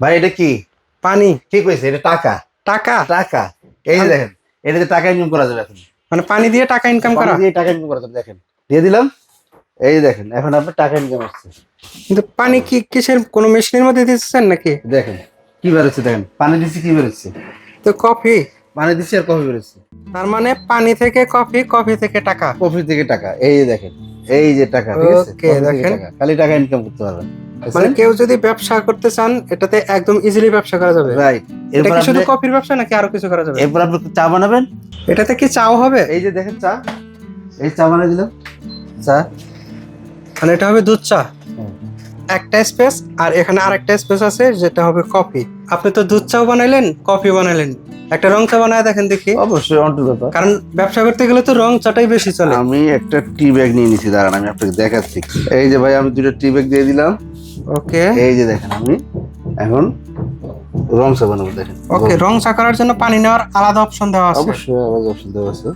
ভাই এটা কি? পানি। ঠিক হয়েছে, এটা টাকা। টাকা? টাকা। এই যে দেখেন, এটাতে টাকা ইনকাম করা যাবে এখন। মানে পানি দিয়ে টাকা ইনকাম পানি করা? দিয়ে টাকা ইনকাম করা যাবে, দেখেন। দিয়ে দিলাম, এই যে দেখেন, এখন আপনার টাকা ইনকাম আসছে। কিন্তু পানি কি কিসের কোনো মেশিনের মধ্যে দিচ্ছেন নাকি? দেখেন কি বেরোচ্ছে, দেখেন পানি দিচ্ছি কি বেরোচ্ছে। তো কফি। পানি দিচ্ছি আর কফি বেরোচ্ছে। তার মানে পানি থেকে কফি, কফি থেকে টাকা। কফি থেকে টাকা, এই যে দেখেন, এই যে টাকা, ঠিক আছে? ওকে, কফি থেকে দেখেন। টাকা, খালি টাকা ইনকাম করতে পারবেন। মানে কেউ যদি ব্যবসা করতে চান এটাতে একদম ইজিলি ব্যবসা করা যাবে। রাইট। এটা এরপর কি শুধু আপনি কফির ব্যবসা নাকি আরো কিছু করা যাবে? এরপর আপনি চা বানাবেন। এটাতে কি চাও হবে? এই যে দেখেন চা, এই চা বানিয়ে দিলাম, চা। মানে এটা হবে দুধ চা। হুম। একটা স্পেস আর এখানে আরেকটা স্পেস আছে যেটা হবে কফি। আপনি তো দুধ চাও বানাইলেন, কফি বানাইলেন, একটা রং চা বানায় দেখেন দেখি। অবশ্যই অন্টুর ব্যাপার। কারণ ব্যবসা করতে গেলে তো রং চাটাই বেশি চলে। আমি একটা টি ব্যাগ নিয়ে নিছি, দাঁড়ান আমি আপনাকে দেখাচ্ছি। এই যে ভাই, আমি দুটো টি ব্যাগ দিয়ে দিলাম। ওকে। এই যে দেখেন, আমি এখন রং চা বানাবো, দেখেন। ওকে, রং চা করার জন্য পানি নেওয়ার আলাদা অপশন দেওয়া আছে। অবশ্যই আলাদা অপশন দেওয়া আছে।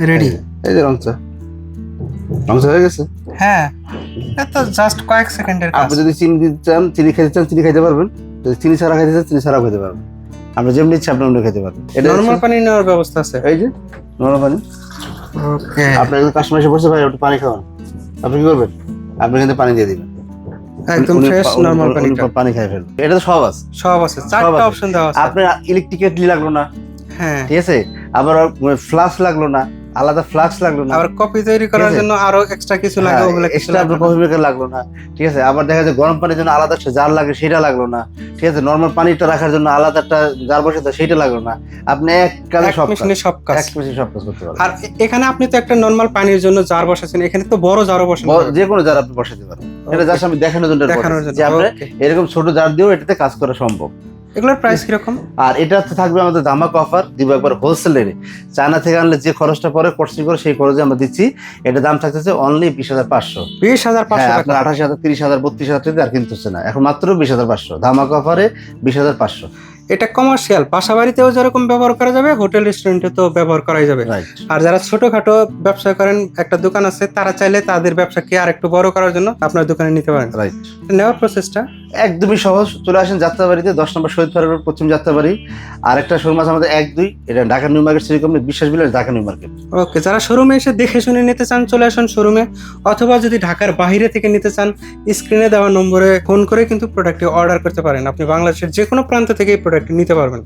রেডি। এই যে রং চা, রং চা হয়ে গেছে। হ্যাঁ, এটা জাস্ট কয়েক সেকেন্ডের কাজ। আপনি যদি চিনি দিতে চান, চিনি খেতে চান, চিনি খাইতে পারবেন। যদি চিনি ছাড়া খাইতে চান, চিনি ছাড়াও খেতে পারবেন। আপনি যেমনি ইচ্ছা আপনি অন্য খেতে পারবেন। এটা নরমাল পানি নেওয়ার ব্যবস্থা আছে। এই যে নরম পানি। ওকে। আপনার কাস্টমার এসে বসে, ভাই একটু পানি খাওয়ান, আপনি কি করবেন? আপনি কিন্তু পানি দিয়ে দিবেন, একদম ফ্রেশ নরমাল পানি। পানি খাই ফেলবেন। এটা তো সব আছে, সব আছে, চারটা অপশন দেওয়া আছে। আপনার ইলেকট্রিক কেটলি লাগলো না, হ্যাঁ। ঠিক আছে? আবার ফ্লাস্ক লাগলো না, আলাদা ফ্লাস্ক লাগলো না। আবার কফি তৈরি করার জন্য আরো এক্সট্রা কিছু লাগে, ওগুলো কিছু এক্সট্রা লাগবে না। কফি মেকার লাগলো না, ঠিক আছে? আবার দেখা যায় গরম পানির জন্য আলাদা একটা জার লাগে, সেটা লাগলো না, ঠিক আছে? নরমাল পানিটা রাখার জন্য আলাদা একটা জার বসে দেয়, সেটা লাগলো না। আপনি এক কাজে সব মেশিনে সব কাজ। এক মেশিনে সব কাজ করতে পারবেন। আর এখানে আপনি তো একটা নরমাল পানির জন্য জার বসাচ্ছেন, এখানে তো বড় জারও বসানো যাবে। যে কোনো জার আপনি বসাতে পারেন। এটা জাস্ট আমি দেখানোর জন্য দেখানোর বলছি জন্য, যে আপনি ওকে। এরকম ছোট জার দিয়েও এটাতে কাজ করা সম্ভব। এগুলোর প্রাইস কিরকম? আর এটা থাকবে আমাদের ধামাকা অফার, দিব একবার হোলসেল রেটে। চায়না থেকে আনলে যে খরচটা পরে কোর্সিং করে সেই খরচে আমরা দিচ্ছি। এটা দাম থাকতেছে অনলি 20,500। 20,500 টাকা। আপনার 28,000, 30,000, 32,000 টাকা আর কিনতে হচ্ছে না, এখন মাত্র 20,500 ধামাকা অফারে 20,500। এটা কমার্শিয়াল, বাসা বাড়িতেও যেরকম ব্যবহার করা যাবে, হোটেল রেস্টুরেন্টে তো ব্যবহার করাই যাবে। রাইট। আর যারা ছোটখাটো ব্যবসা করেন, একটা দোকান আছে, তারা চাইলে তাদের ব্যবসাকে আর একটু বড় করার জন্য আপনার দোকানে নিতে পারেন। রাইট। নেওয়ার প্রসেসটা একদমই সহজ। চলে আসেন যাত্রাবাড়িতে, 10 নম্বর শহীদ ফারুক রোড, পশ্চিম যাত্রাবাড়ি। আর একটা শোরুম আছে আমাদের 1-2, এটা Dhaka new market city complex, বিশ্বাস বিলাস, ঢাকা নিউ মার্কেট। ওকে, যারা শোরুমে এসে দেখে শুনে নিতে চান চলে আসুন শোরুমে, অথবা যদি ঢাকার বাইরে থেকে নিতে চান স্ক্রিনে দেওয়া নম্বরে ফোন করে কিন্তু প্রোডাক্টটি অর্ডার করতে পারেন। আপনি বাংলাদেশের যে কোনো প্রান্ত থেকে এই প্রোডাক্টটি নিতে পারবেন।